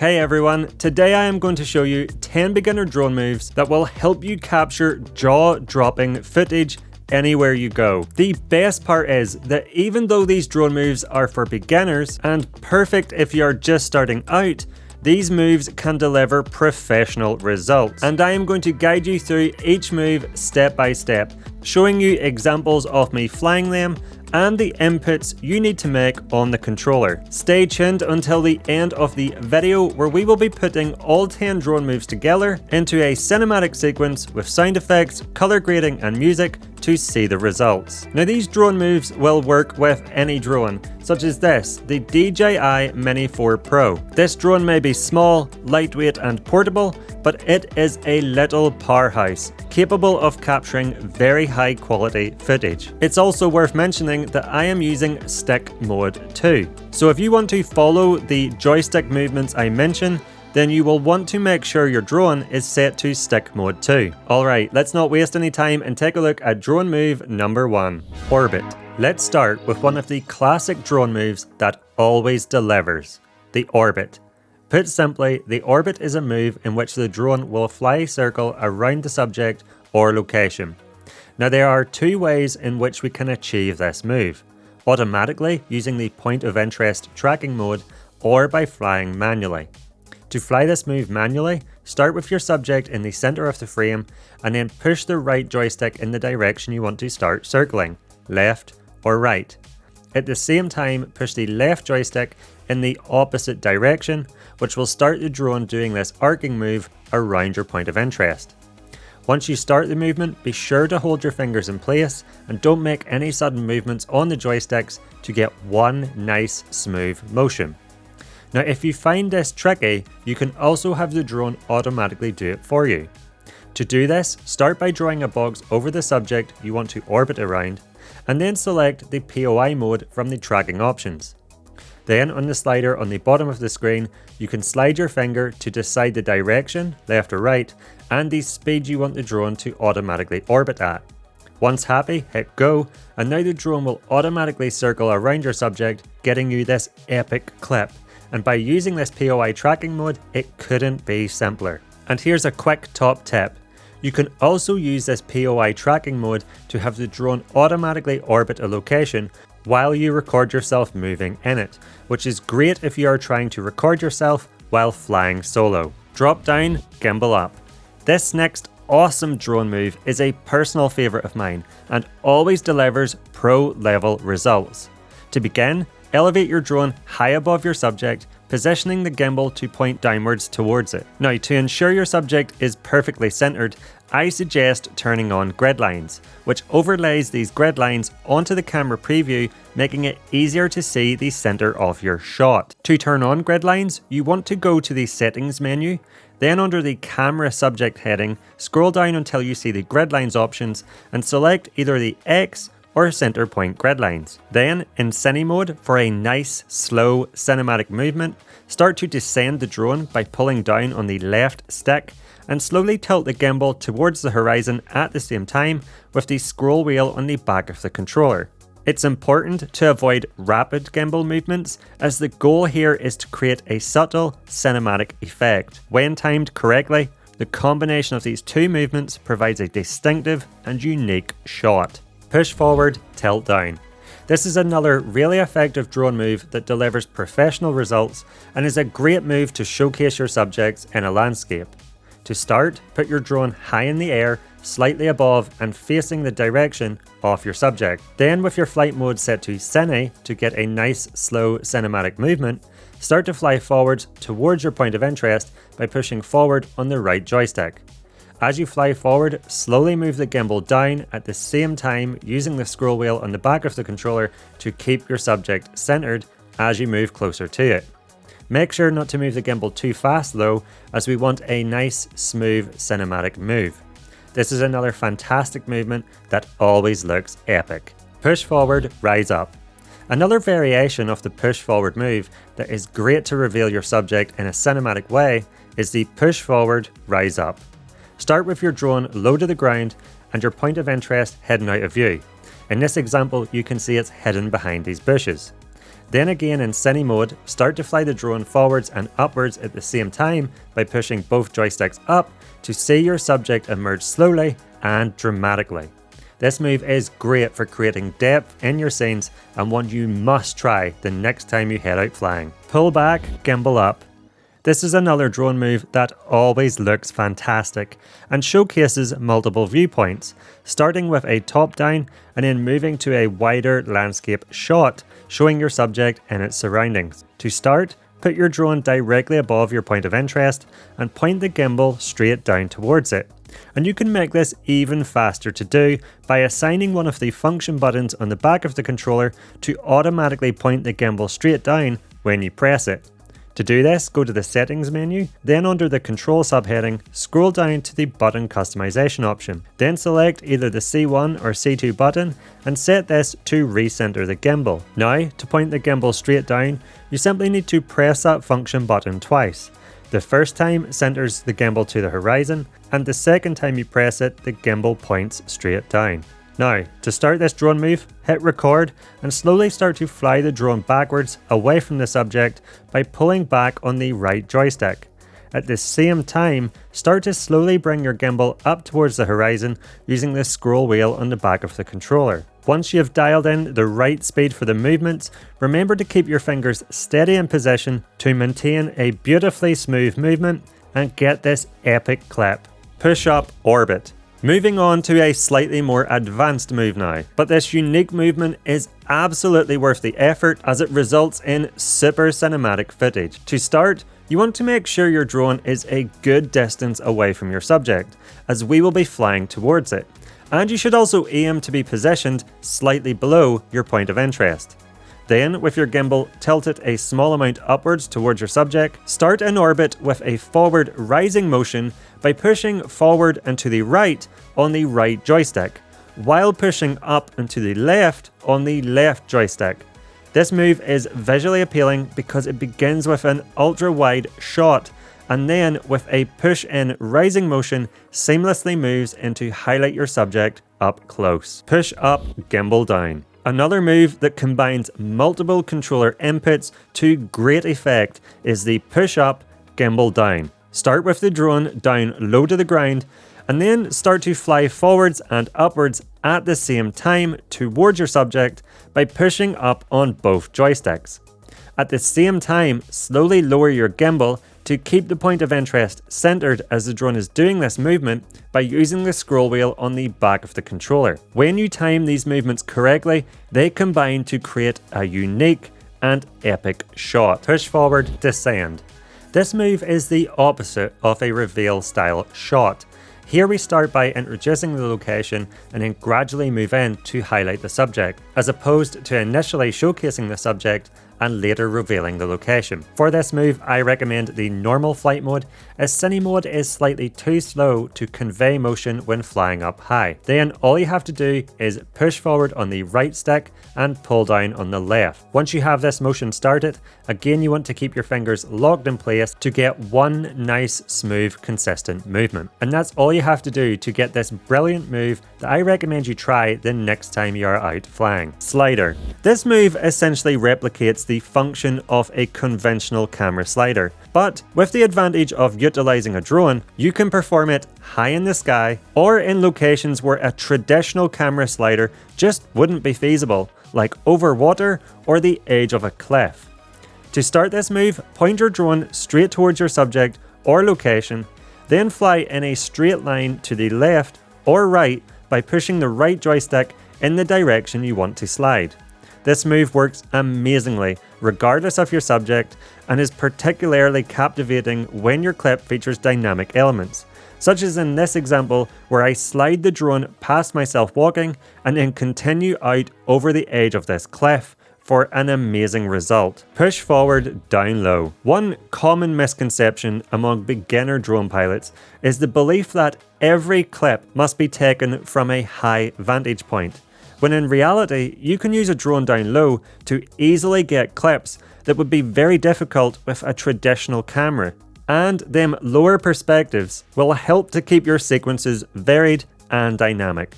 Hey everyone, today I am going to show you 10 beginner drone moves that will help you capture jaw-dropping footage anywhere you go. The best part is that even though these drone moves are for beginners and perfect if you are just starting out, these moves can deliver professional results. And I am going to guide you through each move step by step, showing you examples of me flying them and the inputs you need to make on the controller. Stay tuned until the end of the video where we will be putting all 10 drone moves together into a cinematic sequence with sound effects, color grading and music to see the results. Now these drone moves will work with any drone, such as this, the DJI Mini 4 Pro. This drone may be small, lightweight and portable, but it is a little powerhouse, capable of capturing very high quality footage. It's also worth mentioning that I am using stick mode too. So if you want to follow the joystick movements I mention, then you will want to make sure your drone is set to stick mode too. Alright, let's not waste any time and take a look at drone move number 1, Orbit. Let's start with one of the classic drone moves that always delivers, the Orbit. Put simply, the Orbit is a move in which the drone will fly a circle around the subject or location. Now there are two ways in which we can achieve this move: automatically using the point of interest tracking mode, or by flying manually. To fly this move manually, start with your subject in the center of the frame and then push the right joystick in the direction you want to start circling, left or right. At the same time, push the left joystick in the opposite direction, which will start the drone doing this arcing move around your point of interest. Once you start the movement, be sure to hold your fingers in place and don't make any sudden movements on the joysticks to get one nice smooth motion. Now if you find this tricky, you can also have the drone automatically do it for you. To do this, start by drawing a box over the subject you want to orbit around, and then select the POI mode from the tracking options. Then on the slider on the bottom of the screen, you can slide your finger to decide the direction, left or right, and the speed you want the drone to automatically orbit at. Once happy, hit go, and now the drone will automatically circle around your subject, getting you this epic clip. And by using this POI tracking mode, it couldn't be simpler. And here's a quick top tip. You can also use this POI tracking mode to have the drone automatically orbit a location while you record yourself moving in it, which is great if you are trying to record yourself while flying solo. Drop down, gimbal up. This next awesome drone move is a personal favorite of mine and always delivers pro level results. To begin, elevate your drone high above your subject, positioning the gimbal to point downwards towards it. Now, to ensure your subject is perfectly centered, I suggest turning on grid lines, which overlays these grid lines onto the camera preview, making it easier to see the center of your shot. To turn on grid lines, you want to go to the settings menu, then under the camera subject heading, scroll down until you see the grid lines options and select either the X or center point grid lines. Then, in Cine mode, for a nice, slow cinematic movement, start to descend the drone by pulling down on the left stick and slowly tilt the gimbal towards the horizon at the same time with the scroll wheel on the back of the controller. It's important to avoid rapid gimbal movements, as the goal here is to create a subtle cinematic effect. When timed correctly, the combination of these two movements provides a distinctive and unique shot. Push forward, tilt down. This is another really effective drone move that delivers professional results and is a great move to showcase your subjects in a landscape. To start, put your drone high in the air, slightly above and facing the direction of your subject. Then with your flight mode set to Cine to get a nice slow cinematic movement, start to fly forward towards your point of interest by pushing forward on the right joystick. As you fly forward, slowly move the gimbal down at the same time using the scroll wheel on the back of the controller to keep your subject centered as you move closer to it. Make sure not to move the gimbal too fast though, as we want a nice, smooth cinematic move. This is another fantastic movement that always looks epic. Push forward, rise up. Another variation of the push forward move that is great to reveal your subject in a cinematic way is the push forward, rise up. Start with your drone low to the ground and your point of interest hidden out of view. In this example, you can see it's hidden behind these bushes. Then again in cine mode, start to fly the drone forwards and upwards at the same time by pushing both joysticks up to see your subject emerge slowly and dramatically. This move is great for creating depth in your scenes and one you must try the next time you head out flying. Pull back, gimbal up. This is another drone move that always looks fantastic and showcases multiple viewpoints, starting with a top down and then moving to a wider landscape shot, showing your subject and its surroundings. To start, put your drone directly above your point of interest and point the gimbal straight down towards it. And you can make this even faster to do by assigning one of the function buttons on the back of the controller to automatically point the gimbal straight down when you press it. To do this, go to the settings menu, then under the control subheading, scroll down to the button customization option. Then select either the C1 or C2 button and set this to recenter the gimbal. Now, to point the gimbal straight down, you simply need to press that function button twice. The first time centers the gimbal to the horizon, and the second time you press it, the gimbal points straight down. Now, to start this drone move, hit record and slowly start to fly the drone backwards away from the subject by pulling back on the right joystick. At the same time, start to slowly bring your gimbal up towards the horizon using the scroll wheel on the back of the controller. Once you have dialed in the right speed for the movements, remember to keep your fingers steady in position to maintain a beautifully smooth movement and get this epic clip. Push up orbit. Moving on to a slightly more advanced move now, but this unique movement is absolutely worth the effort as it results in super cinematic footage. To start, you want to make sure your drone is a good distance away from your subject, as we will be flying towards it. And you should also aim to be positioned slightly below your point of interest. Then, with your gimbal tilted a small amount upwards towards your subject, start in orbit with a forward rising motion by pushing forward and to the right on the right joystick, while pushing up and to the left on the left joystick. This move is visually appealing because it begins with an ultra-wide shot and then with a push-in rising motion seamlessly moves into highlight your subject up close. Push up, gimbal down. Another move that combines multiple controller inputs to great effect is the push up, gimbal down. Start with the drone down low to the ground and then start to fly forwards and upwards at the same time towards your subject by pushing up on both joysticks. At the same time, slowly lower your gimbal to keep the point of interest centered as the drone is doing this movement by using the scroll wheel on the back of the controller. When you time these movements correctly, they combine to create a unique and epic shot. Push forward, descend. This move is the opposite of a reveal style shot. Here we start by introducing the location and then gradually move in to highlight the subject, as opposed to initially showcasing the subject and later revealing the location. For this move, I recommend the normal flight mode, as cine mode is slightly too slow to convey motion when flying up high. Then all you have to do is push forward on the right stick and pull down on the left. Once you have this motion started, again you want to keep your fingers locked in place to get one nice, smooth, consistent movement. And that's all you have to do to get this brilliant move that I recommend you try the next time you are out flying. Slider. This move essentially replicates the function of a conventional camera slider, but with the advantage of utilizing a drone, you can perform it high in the sky or in locations where a traditional camera slider just wouldn't be feasible, like over water or the edge of a cliff. To start this move, point your drone straight towards your subject or location, then fly in a straight line to the left or right by pushing the right joystick in the direction you want to slide. This move works amazingly, regardless of your subject, and is particularly captivating when your clip features dynamic elements, such as in this example where I slide the drone past myself walking and then continue out over the edge of this cliff for an amazing result. Push forward, down low. One common misconception among beginner drone pilots is the belief that every clip must be taken from a high vantage point, when in reality, you can use a drone down low to easily get clips that would be very difficult with a traditional camera, and them lower perspectives will help to keep your sequences varied and dynamic.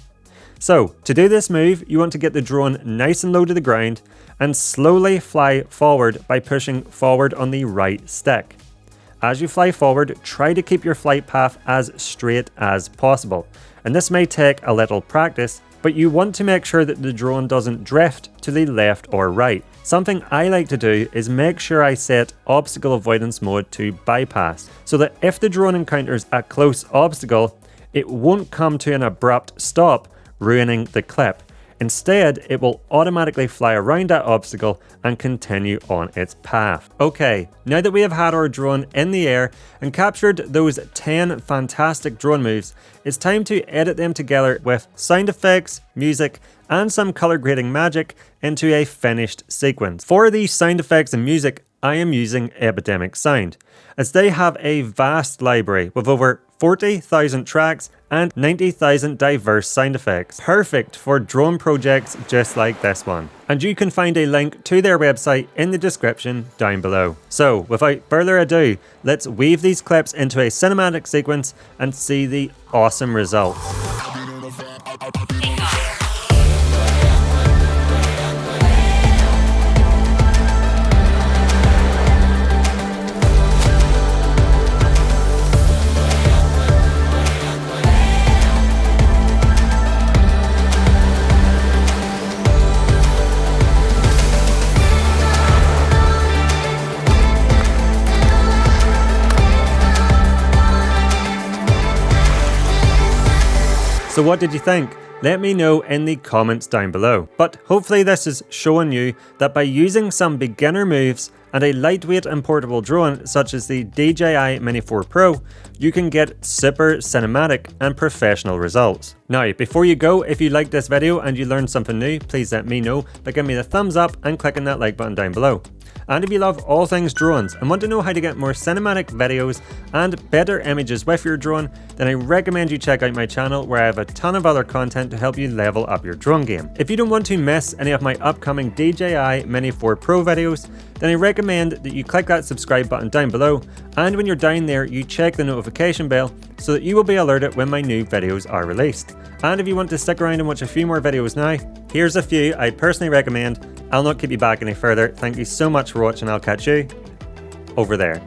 So to do this move, you want to get the drone nice and low to the ground and slowly fly forward by pushing forward on the right stick. As you fly forward, try to keep your flight path as straight as possible. And this may take a little practice, but you want to make sure that the drone doesn't drift to the left or right. Something I like to do is make sure I set obstacle avoidance mode to bypass, so that if the drone encounters a close obstacle, it won't come to an abrupt stop, ruining the clip. Instead, it will automatically fly around that obstacle and continue on its path. Okay, now that we have had our drone in the air and captured those 10 fantastic drone moves, it's time to edit them together with sound effects, music, and some color grading magic into a finished sequence. For these sound effects and music, I am using Epidemic Sound, as they have a vast library with over 40,000 tracks and 90,000 diverse sound effects, perfect for drone projects just like this one. And you can find a link to their website in the description down below. So without further ado, let's weave these clips into a cinematic sequence and see the awesome results. So what did you think? Let me know in the comments down below. But hopefully this is showing you that by using some beginner moves and a lightweight and portable drone such as the DJI Mini 4 Pro, you can get super cinematic and professional results. Now, before you go, if you liked this video and you learned something new, please let me know by giving me the thumbs up and clicking that like button down below. And if you love all things drones and want to know how to get more cinematic videos and better images with your drone, then I recommend you check out my channel where I have a ton of other content to help you level up your drone game. If you don't want to miss any of my upcoming DJI Mini 4 Pro videos, then I recommend that you click that subscribe button down below, and when you're down there, you check the notification bell so that you will be alerted when my new videos are released. And if you want to stick around and watch a few more videos now, here's a few I personally recommend. I'll not keep you back any further. Thank you so much for watching. I'll catch you over there.